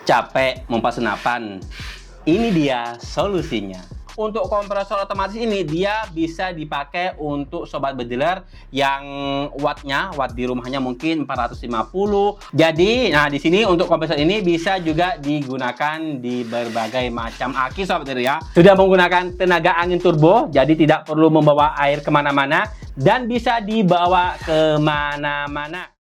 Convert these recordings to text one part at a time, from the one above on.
Capek mempas senapan? Ini dia solusinya. Untuk kompresor otomatis ini dia bisa dipakai untuk sobat bediler yang watt di rumahnya mungkin 450. Jadi, di sini untuk kompresor ini bisa juga digunakan di berbagai macam aki sobat bediler ya. Sudah menggunakan tenaga angin turbo, jadi tidak perlu membawa air kemana-mana dan bisa dibawa kemana-mana.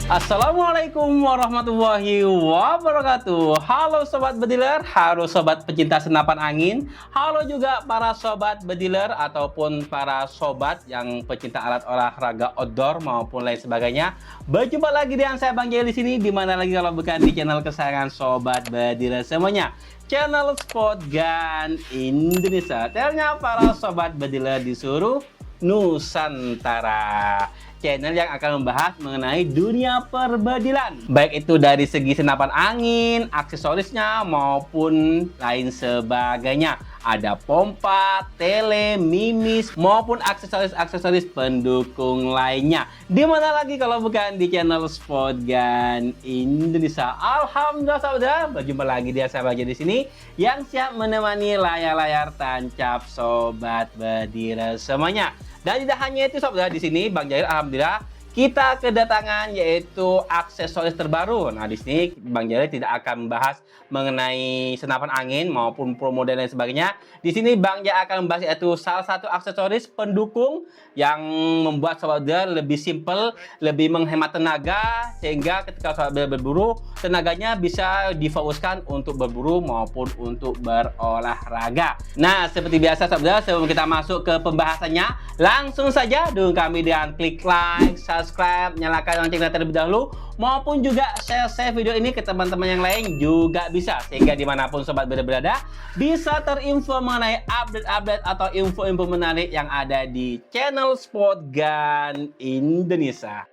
Assalamualaikum warahmatullahi wabarakatuh. Halo sobat bediler, halo sobat pecinta senapan angin, halo juga para sobat bediler ataupun para sobat yang pecinta alat olahraga outdoor maupun lain sebagainya. Berjumpa lagi dengan saya Bang Jaya di sini, di mana lagi kalau bukan di channel kesayangan sobat bediler semuanya, channel Sport Gun Indonesia. Channelnya para sobat bediler di seluruh Nusantara. Channel yang akan membahas mengenai dunia perbedilan, baik itu dari segi senapan angin, aksesorisnya maupun lain sebagainya. Ada pompa, tele, mimis maupun aksesoris pendukung lainnya. Di mana lagi kalau bukan di channel Sport Gun Indonesia. Alhamdulillah saudara, berjumpa lagi dia saya di sini yang siap menemani layar-layar tancap sobat bediler semuanya. Dan tidak hanya itu saudara, di sini Bang Jair alhamdulillah kita kedatangan yaitu aksesoris terbaru. Nah, di sini Bang Jair tidak akan membahas mengenai senapan angin maupun pro model dan sebagainya. Di sini Bang Jair akan membahas yaitu salah satu aksesoris pendukung yang membuat sobat bediler lebih simpel, lebih menghemat tenaga, sehingga ketika sobat bediler berburu, tenaganya bisa difokuskan untuk berburu maupun untuk berolahraga. Nah, seperti biasa sobat bediler, sebelum kita masuk ke pembahasannya, langsung saja dukung kami dengan klik like, subscribe, nyalakan loncengnya terlebih dahulu, maupun juga share video ini ke teman-teman yang lain juga bisa, sehingga dimanapun sobat berada bisa terinfo mengenai update-update atau info-info menarik yang ada di channel Sport Gun Indonesia.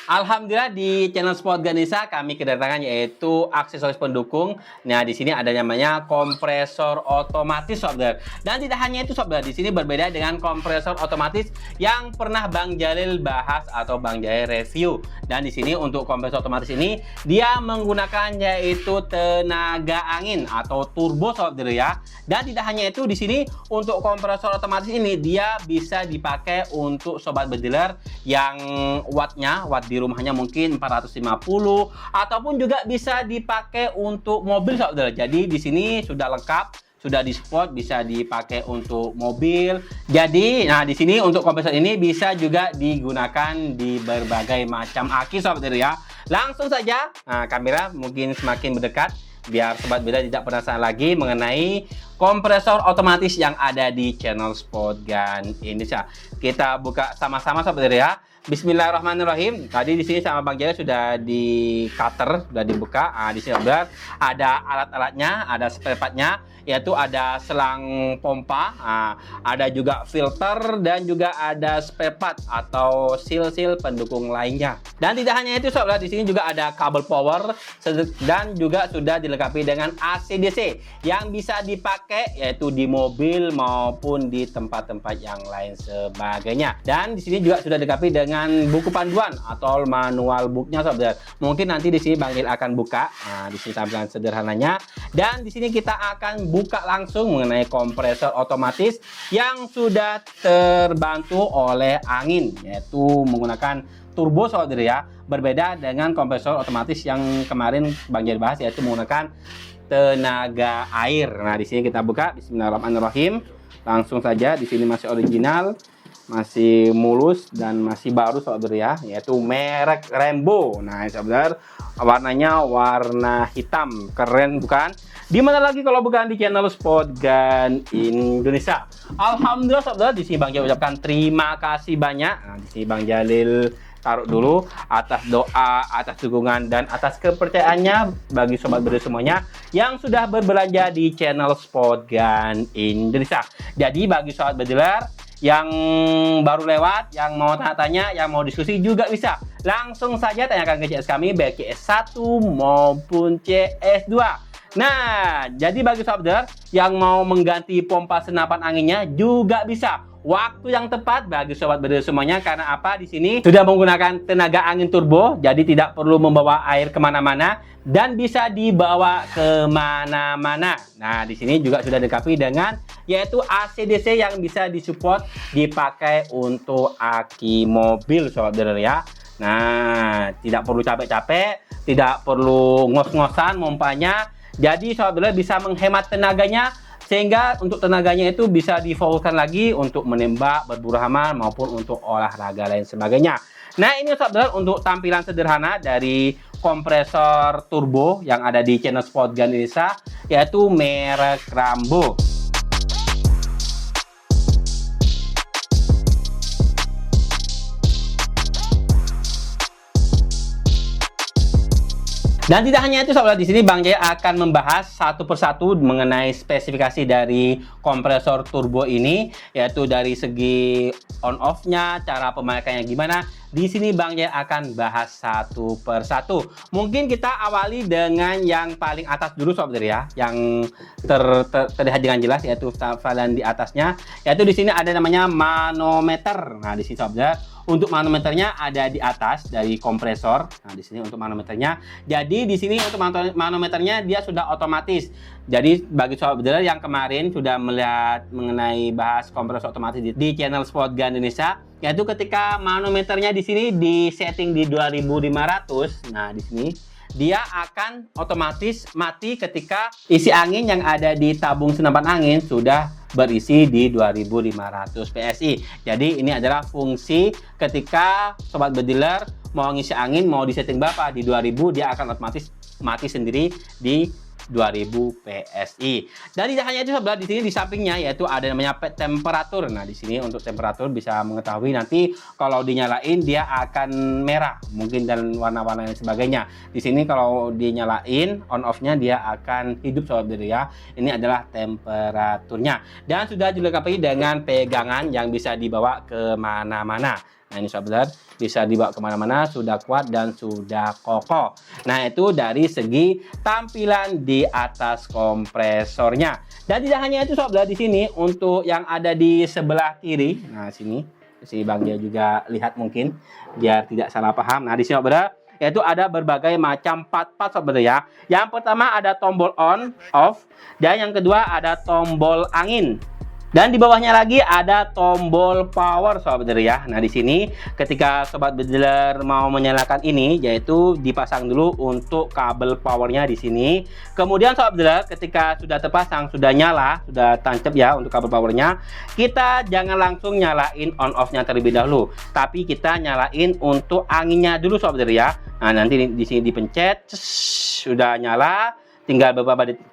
Alhamdulillah di channel Sport Gun Indonesia kami kedatangan yaitu aksesoris pendukung. Nah, di sini ada namanya kompresor otomatis sobat. Dan tidak hanya itu sobat, di sini berbeda dengan kompresor otomatis yang pernah Bang Jalil bahas atau Bang Jalil review. Dan di sini untuk kompresor otomatis ini dia menggunakan yaitu tenaga angin atau turbo sobat ya. Dan tidak hanya itu, di sini untuk kompresor otomatis ini dia bisa dipakai untuk sobat bediler yang watt di rumahnya mungkin 450 ataupun juga bisa dipakai untuk mobil saudara. Jadi di sini sudah lengkap, sudah di spot, bisa dipakai untuk mobil. Jadi di sini untuk kompresor ini bisa juga digunakan di berbagai macam aki saudara ya. Langsung saja kamera mungkin semakin mendekat biar sobat bediler tidak penasaran lagi mengenai kompresor otomatis yang ada di channel Sport Gun Indonesia. Kita buka sama-sama sobat bediler ya. Bismillahirrahmanirrahim. Tadi di sini sama Bang Jaya sudah di cutter, sudah dibuka. Di sini ada alat-alatnya, ada spare partnya, yaitu ada selang pompa, ada juga filter dan juga ada spare part atau seal-seal pendukung lainnya. Dan tidak hanya itu sobat, di sini juga ada kabel power dan juga sudah dilengkapi dengan AC/DC yang bisa dipakai yaitu di mobil maupun di tempat-tempat yang lain sebagainya. Dan di sini juga sudah dilengkapi dengan buku panduan atau manual booknya sobat. Mungkin nanti di sini Bang Jil akan buka. Di sini tampilan sederhananya. Dan di sini kita akan buka langsung mengenai kompresor otomatis yang sudah terbantu oleh angin, yaitu menggunakan turbo sobat ya. Berbeda dengan kompresor otomatis yang kemarin Bang Jil bahas, yaitu menggunakan tenaga air. Nah, di sini kita buka. Bismillahirrahmanirrahim. Langsung saja, di sini masih original, masih mulus dan masih baru saudara ya, yaitu merek Rainbow. Nah saudara, warnanya warna hitam, keren bukan? Di mana lagi kalau bukan di channel Sport Gun Indonesia. Alhamdulillah saudara, di sini Bang Jalil ucapkan terima kasih banyak. Di sini Bang Jalil taruh dulu atas doa, atas dukungan, dan atas kepercayaannya bagi sobat bediler semuanya yang sudah berbelanja di channel Sport Gun Indonesia. Jadi bagi sobat bediler yang baru lewat, yang mau tanya-tanya, yang mau diskusi juga bisa. Langsung saja tanyakan ke CS kami, baik CS1 maupun CS2. Nah, jadi bagi sobat bediler yang mau mengganti pompa senapan anginnya juga bisa. Waktu yang tepat bagi sobat bediler semuanya, karena apa? Di sini sudah menggunakan tenaga angin turbo, jadi tidak perlu membawa air kemana-mana dan bisa dibawa kemana-mana. Nah, di sini juga sudah dilengkapi dengan yaitu AC/DC yang bisa disupport dipakai untuk aki mobil, sobat bediler ya. Nah, tidak perlu capek-capek, tidak perlu ngos-ngosan mompanya. Jadi sobat bediler bisa menghemat tenaganya, sehingga untuk tenaganya itu bisa difokuskan lagi untuk menembak, berburu hama, maupun untuk olahraga lain sebagainya. Nah, ini sobat bediler untuk tampilan sederhana dari kompresor turbo yang ada di channel Sport Gun Indonesia, yaitu merek Rambo. Dan tidak hanya itu sobat, di sini Bang Jaya akan membahas satu persatu mengenai spesifikasi dari kompresor turbo ini, yaitu dari segi on off-nya, cara pemakaiannya gimana. Di sini Bang Jaya akan bahas satu persatu. Mungkin kita awali dengan yang paling atas dulu sobat ya, yang terlihat dengan jelas yaitu tampilan di atasnya, yaitu di sini ada namanya manometer. Nah, di sini sobat, untuk manometernya ada di atas dari kompresor. Nah, di sini untuk manometernya. Jadi di sini untuk manometernya dia sudah otomatis. Jadi bagi sobat bediler yang kemarin sudah melihat mengenai bahas kompresor otomatis di channel Sport Gun Indonesia, yaitu ketika manometernya di sini di setting di 2500. Nah, di sini dia akan otomatis mati ketika isi angin yang ada di tabung senapan angin sudah berisi di 2500 PSI. Jadi ini adalah fungsi ketika sobat bediler mau ngisi angin, mau disetting berapa di 2000, dia akan otomatis mati sendiri di 2000 PSI. Dan tidak hanya itu sobat, di sini di sampingnya yaitu ada namanya temperatur. Nah, di sini untuk temperatur bisa mengetahui nanti kalau dinyalain dia akan merah, mungkin dan warna-warna dan sebagainya. Di sini kalau dinyalain on off-nya dia akan hidup sobat bediler ya. Ini adalah temperaturnya. Dan sudah dilengkapi dengan pegangan yang bisa dibawa kemana-mana. Nah, ini sobat bediler bisa dibawa kemana-mana, sudah kuat dan sudah kokoh. Nah, itu dari segi tampilan di atas kompresornya. Dan tidak hanya itu sobat bediler, di sini untuk yang ada di sebelah kiri. Nah, sini si Bang Jaya juga lihat mungkin biar tidak salah paham. Nah, di sini sobat bediler yaitu ada berbagai macam part-part sobat bediler ya. Yang pertama ada tombol on, off, dan yang kedua ada tombol angin. Dan di bawahnya lagi ada tombol power sobat bediler ya. Nah, di sini ketika sobat bediler mau menyalakan ini, yaitu dipasang dulu untuk kabel powernya di sini. Kemudian sobat bediler ketika sudah terpasang, sudah nyala, sudah tancap ya untuk kabel powernya, kita jangan langsung nyalain on off-nya terlebih dahulu, tapi kita nyalain untuk anginnya dulu sobat bediler ya. Nah, nanti di sini dipencet, sudah nyala. Tinggal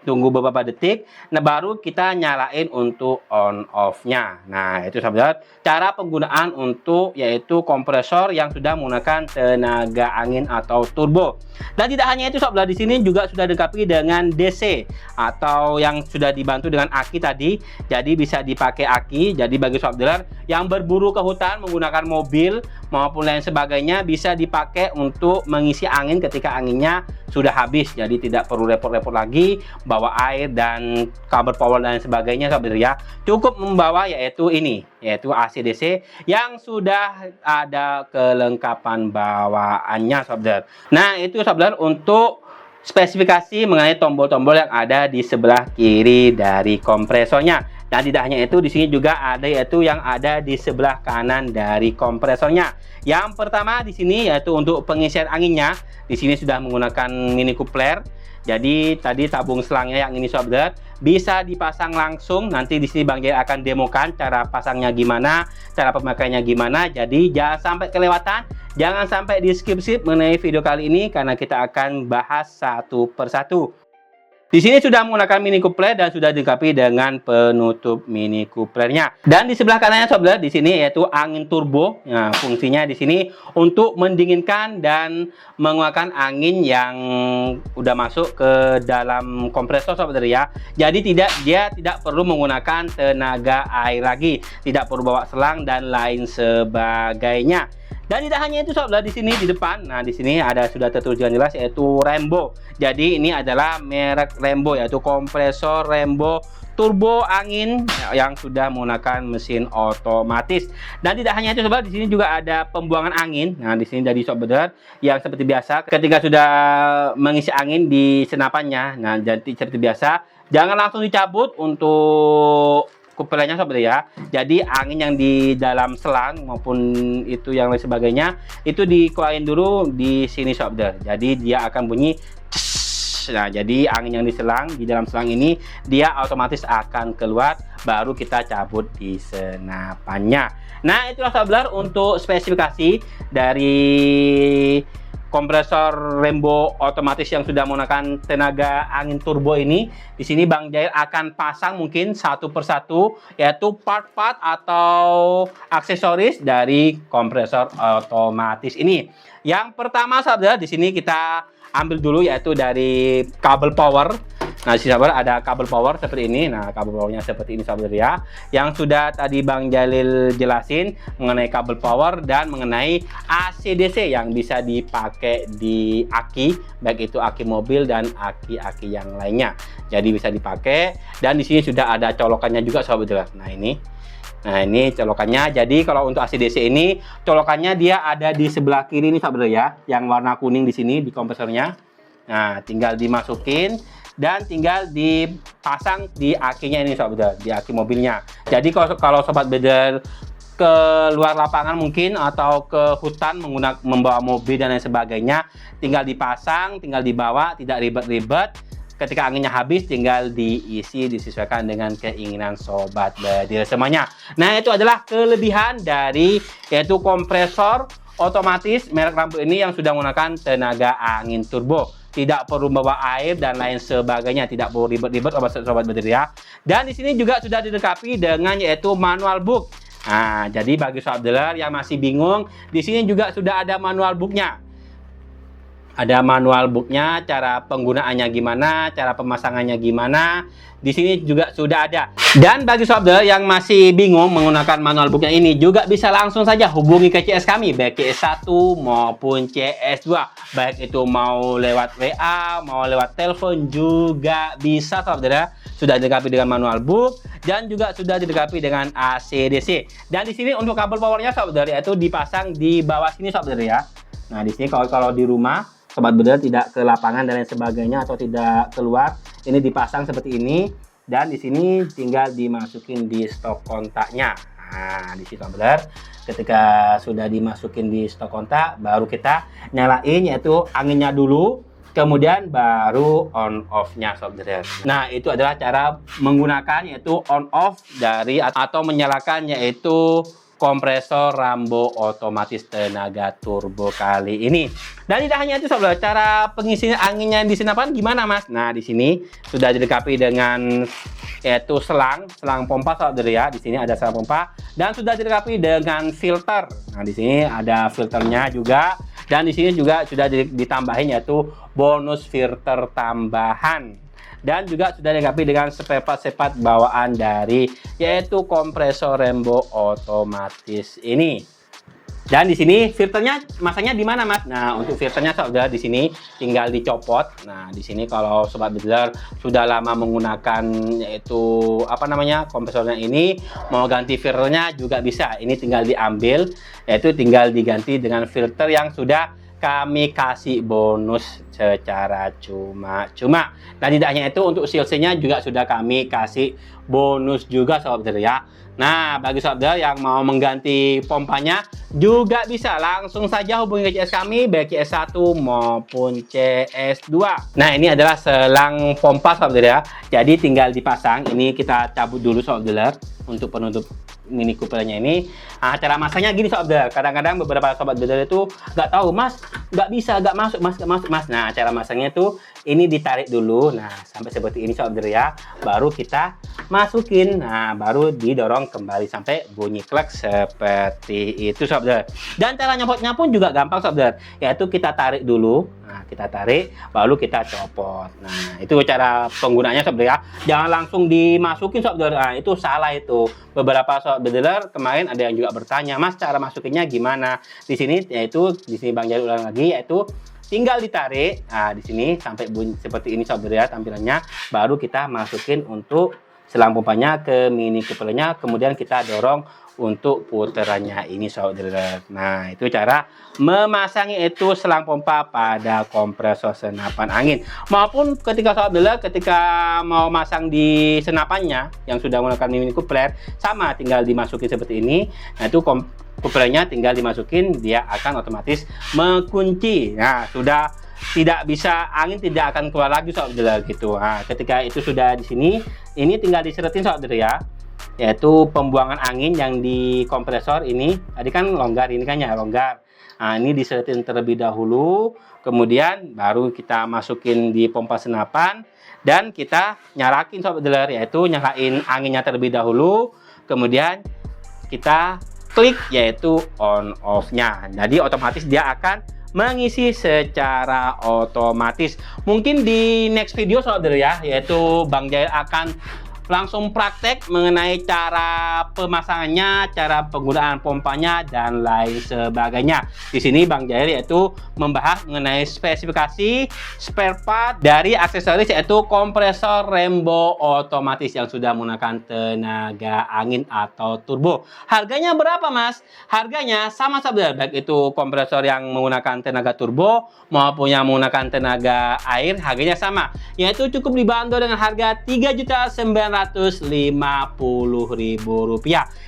tunggu beberapa detik, nah baru kita nyalain untuk on off-nya. Nah, itu sahabat cara penggunaan untuk yaitu kompresor yang sudah menggunakan tenaga angin atau turbo. Dan tidak hanya itu sahabat, di sini juga sudah dilengkapi dengan DC atau yang sudah dibantu dengan aki tadi. Jadi bisa dipakai aki. Jadi bagi sahabat yang berburu ke hutan menggunakan mobil maupun lain sebagainya, bisa dipakai untuk mengisi angin ketika anginnya sudah habis. Jadi tidak perlu repot-repot lagi bawa air dan kabel power dan sebagainya sahabat ya. Cukup membawa yaitu ini, yaitu AC/DC yang sudah ada kelengkapan bawaannya sahabat. Nah, itu sahabat untuk spesifikasi mengenai tombol-tombol yang ada di sebelah kiri dari kompresornya. Dan tidak hanya itu, di sini juga ada yaitu yang ada di sebelah kanan dari kompresornya. Yang pertama di sini yaitu untuk pengisian anginnya. Di sini sudah menggunakan mini coupler. Jadi tadi tabung selangnya yang ini sobat bisa dipasang langsung. Nanti di sini Bang Jaya akan demokan cara pasangnya gimana, cara pemakaiannya gimana. Jadi jangan sampai kelewatan, jangan sampai di skip mengenai video kali ini karena kita akan bahas satu persatu. Di sini sudah menggunakan Mini Coupler dan sudah dilengkapi dengan penutup Mini Couplernya. Dan di sebelah kanannya sobat di sini yaitu angin turbo. Nah, fungsinya di sini untuk mendinginkan dan mengeluarkan angin yang udah masuk ke dalam kompresor sobat ya. Jadi dia tidak perlu menggunakan tenaga air lagi, tidak perlu bawa selang dan lain sebagainya. Dan tidak hanya itu sobat, di sini di depan, nah di sini ada sudah tertulis dengan jelas yaitu Rembo. Jadi ini adalah merek Rembo yaitu kompresor Rembo turbo angin yang sudah menggunakan mesin otomatis. Dan tidak hanya itu sobat, di sini juga ada pembuangan angin. Nah di sini dari sobat yang seperti biasa ketika sudah mengisi angin di senapannya. Nah jadi seperti biasa jangan langsung dicabut untuk kuplernya sobat ya. Jadi angin yang di dalam selang maupun itu yang lain sebagainya itu dikeluarin dulu di sini sobat. Jadi dia akan bunyi css. Nah, jadi angin yang di dalam selang ini dia otomatis akan keluar baru kita cabut di senapannya. Nah, itulah sobat untuk spesifikasi dari kompresor Rembo otomatis yang sudah menggunakan tenaga angin turbo ini. Di sini Bang Jair akan pasang mungkin satu persatu yaitu part-part atau aksesoris dari kompresor otomatis ini. Yang pertama saudara di sini kita ambil dulu yaitu dari kabel power. Nah, di sini ada kabel power seperti ini. Nah, kabel powernya seperti ini saudara ya. Yang sudah tadi Bang Jalil jelasin mengenai kabel power dan mengenai AC/DC yang bisa dipakai di aki, baik itu aki mobil dan aki-aki yang lainnya. Jadi bisa dipakai dan di sini sudah ada colokannya juga saudara. Nah, ini colokannya. Jadi kalau untuk AC/DC ini colokannya dia ada di sebelah kiri ini saudara ya, yang warna kuning di sini di kompresornya. Nah, tinggal dimasukin dan tinggal dipasang di akinya ini sobat, di aki mobilnya. Jadi kalau sobat bedel ke luar lapangan mungkin atau ke hutan membawa mobil dan lain sebagainya, tinggal dipasang, tinggal dibawa, tidak ribet-ribet. Ketika anginnya habis tinggal diisi disesuaikan dengan keinginan sobat bedil semuanya. Nah, itu adalah kelebihan dari yaitu kompresor otomatis merek Rambo ini yang sudah menggunakan tenaga angin turbo. Tidak perlu membawa air dan lain sebagainya, tidak perlu ribet-ribet sobat bedil ya. Dan di sini juga sudah dilengkapi dengan yaitu manual book. Nah, jadi bagi sobat bedil yang masih bingung, di sini juga sudah ada manual booknya. Ada manual booknya, cara penggunaannya gimana, cara pemasangannya gimana. Di sini juga sudah ada. Dan bagi sobat yang masih bingung menggunakan manual booknya ini juga bisa langsung saja hubungi ke CS kami, baik CS1 maupun CS2. Baik itu mau lewat WA, mau lewat telepon juga bisa sobat. Sudah dilengkapi dengan manual book dan juga sudah dilengkapi dengan AC/DC. Dan di sini untuk kabel powernya sobat yaitu dipasang di bawah sini sobat ya. Nah, di sini kalau di rumah sobat bedel tidak ke lapangan dan lain sebagainya atau tidak keluar, ini dipasang seperti ini dan di sini tinggal dimasukin di stop kontaknya. Nah, di sini sobat bedel ketika sudah dimasukin di stop kontak baru kita nyalain yaitu anginnya dulu, kemudian baru on off-nya sobat bedel. Nah, itu adalah cara menggunakan yaitu on off dari atau menyalakan yaitu kompresor Rambo otomatis tenaga turbo kali ini. Dan tidak hanya itu sobat, cara pengisian anginnya di senapan gimana Mas? Nah, di sini sudah dilengkapi dengan yaitu selang pompa sobat ya. Di sini ada selang pompa dan sudah dilengkapi dengan filter. Nah, di sini ada filternya juga dan di sini juga sudah ditambahin yaitu bonus filter tambahan. Dan juga sudah dilengkapi dengan spare part bawaan dari yaitu kompresor Rembo otomatis ini. Dan di sini filternya masangnya di mana Mas? Nah, untuk filternya sudah di sini tinggal dicopot. Nah, di sini kalau sobat bedler sudah lama menggunakan yaitu kompresornya ini, mau ganti filternya juga bisa. Ini tinggal diambil yaitu tinggal diganti dengan filter yang sudah kami kasih bonus secara cuma-cuma. Dan tidak hanya itu, untuk silsinya juga sudah kami kasih bonus juga sobat bedel ya. Nah, bagi sobat bedel yang mau mengganti pompanya juga bisa langsung saja hubungi ke CS kami baik CS1 maupun CS2. Nah, ini adalah selang pompa sobat bedel ya. Jadi tinggal dipasang. Ini kita cabut dulu sobat bedel untuk penutup Mini Coopernya ini. Nah, cara masangnya gini sobat bedel. Kadang-kadang beberapa sobat bedel itu nggak tahu Mas, nggak bisa, nggak masuk Mas. Nah, cara masangnya itu Ini ditarik dulu. Nah, sampai seperti ini sobat bedil ya. Baru kita masukin. Nah, baru didorong kembali sampai bunyi klek seperti itu sobat bedil. Dan cara nyopotnya pun juga gampang sobat bedil, yaitu kita tarik dulu. Nah, kita tarik, baru kita copot. Nah, itu cara penggunaannya sobat bedil ya. Jangan langsung dimasukin sobat bedil. Nah, itu salah itu. Beberapa sobat bediler kemarin ada yang juga bertanya, Mas, cara masukinnya gimana? Di sini yaitu di sini Bang Jali ulang lagi, yaitu tinggal ditarik. Nah, di sini sampai bunyi seperti ini sobat bedil ya tampilannya. Baru kita masukin untuk selang pompanya ke mini couplernya, kemudian kita dorong untuk putarannya ini sobat bedil. Nah, itu cara memasangi itu selang pompa pada kompresor senapan angin. Maupun ketika sobat bedil ketika mau masang di senapannya yang sudah menggunakan mini coupler, sama tinggal dimasukin seperti ini. Nah, itu couplernya tinggal dimasukin, dia akan otomatis mengunci. Nah, sudah tidak bisa, angin tidak akan keluar lagi sobat bedil gitu. Nah, ketika itu sudah di sini, ini tinggal diseretin sobat bedil ya, yaitu pembuangan angin yang di kompresor ini. Tadi kan longgar, ini kan ya longgar. Nah, ini diseretin terlebih dahulu, kemudian baru kita masukin di pompa senapan dan kita nyalakin sobat bedil, yaitu nyalain anginnya terlebih dahulu, kemudian kita klik yaitu on off-nya. Jadi otomatis dia akan mengisi secara otomatis. Mungkin di next video sobat bedil ya, yaitu Bang Jail akan langsung praktek mengenai cara pemasangannya, cara penggunaan pompanya dan lain sebagainya. Di sini Bang Jail yaitu membahas mengenai spesifikasi spare part dari aksesoris yaitu kompresor Rembo otomatis yang sudah menggunakan tenaga angin atau turbo. Harganya berapa, Mas? Harganya sama saja, baik itu kompresor yang menggunakan tenaga turbo maupun yang menggunakan tenaga air, harganya sama, yaitu cukup dibanderol dengan harga Rp3.950.000.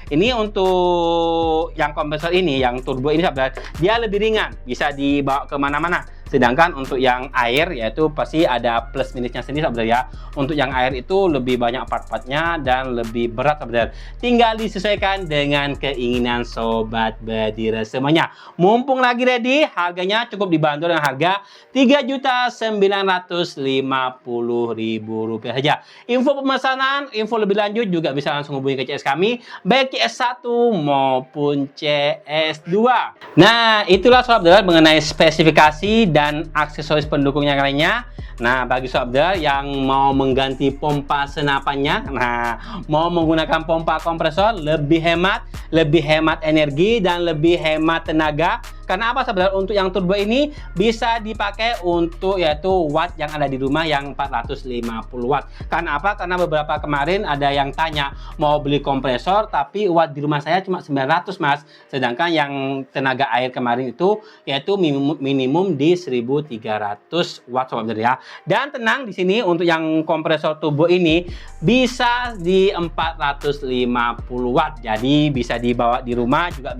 Ini untuk yang kompresor ini, yang turbo ini sahabat, dia lebih ringan, bisa dibawa kemana-mana. Sedangkan untuk yang air yaitu pasti ada plus minusnya sendiri sahabat ya. Untuk yang air itu lebih banyak part-partnya dan lebih berat sahabat. Tinggal disesuaikan dengan keinginan sobat bedil semuanya. Mumpung lagi ready, harganya cukup dibanderol dengan harga Rp3.950.000 saja. Info pemesanan, info lebih lanjut juga bisa langsung hubungi ke CS kami, baik CS1 maupun CS2. Nah, itulah sobat bedil mengenai spesifikasi dan aksesoris pendukung yang lainnya. Nah, bagi sobat bedil yang mau mengganti pompa senapannya, nah, mau menggunakan pompa kompresor lebih hemat energi dan lebih hemat tenaga. Karena apa sahabat? Untuk yang turbo ini bisa dipakai untuk yaitu watt yang ada di rumah yang 450 watt. Karena apa? Karena beberapa kemarin ada yang tanya mau beli kompresor tapi watt di rumah saya cuma 900 Mas. Sedangkan yang tenaga air kemarin itu yaitu minimum di 1300 watt sobat ya. Dan tenang, di sini untuk yang kompresor turbo ini bisa di 450 watt. Jadi bisa dibawa di rumah juga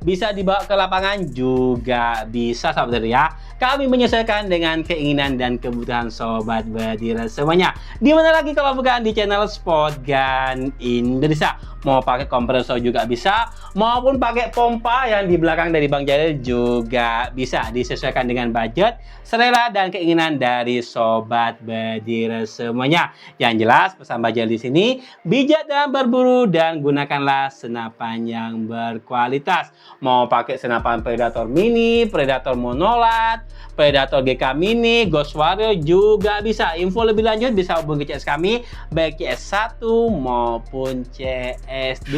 bisa dibawa ke lapangan juga bisa sahabat ya. Kami menyesuaikan dengan keinginan dan kebutuhan sobat bedil semuanya. Dimana lagi kalau bukan di channel Spotgun Indonesia. Mau pakai kompresor juga bisa, maupun pakai pompa yang di belakang dari Bang Jail juga bisa, disesuaikan dengan budget, selera dan keinginan dari sobat bedil semuanya. Yang jelas pesan Bang Jail di sini, bijak dalam berburu dan gunakanlah senapan yang berkualitas. Mau pakai senapan Predator Mini, Predator Monolat, Predator GK Mini, Ghost Warrior juga bisa. Info lebih lanjut bisa hubungi CS kami, baik CS1 maupun CS2.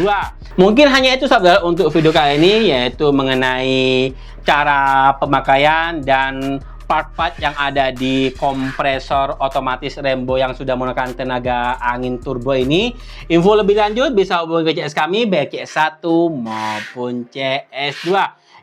Mungkin hanya itu sahabat untuk video kali ini, yaitu mengenai cara pemakaian dan part-part yang ada di kompresor otomatis Rembo yang sudah menggunakan tenaga angin turbo ini. Info lebih lanjut bisa hubungi ke CS kami, baik CS1 maupun CS2.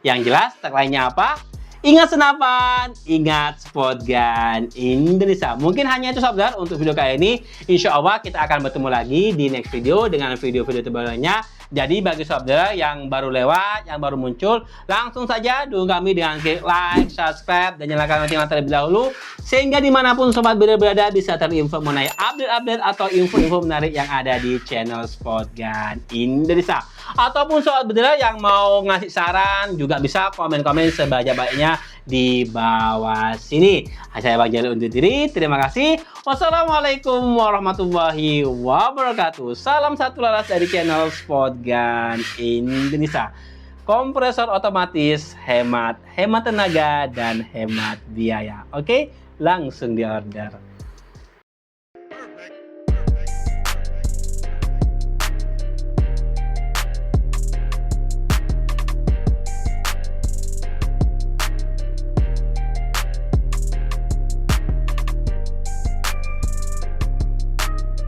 Yang jelas tagline-nya apa? Ingat senapan, ingat Spotgun Indonesia. Mungkin hanya itu sahabat untuk video kali ini. Insya Allah kita akan bertemu lagi di next video dengan video-video terbaru lainnya. Jadi bagi sahabat yang baru lewat, yang baru muncul, langsung saja dukung kami dengan klik like, subscribe, dan nyalakan notifikasi terlebih dahulu. Sehingga dimanapun sobat bedil berada bisa terinfo mengenai update-update atau info-info menarik yang ada di channel Spotgun Indonesia. Ataupun sobat bedil yang mau ngasih saran juga bisa komen-komen sebanyak-banyaknya di bawah sini. Saya Bang Jali undur diri. Terima kasih. Wassalamualaikum warahmatullahi wabarakatuh. Salam satu laras dari channel Spotgun Indonesia. Kompresor otomatis, hemat tenaga dan hemat biaya. Oke, langsung diorder.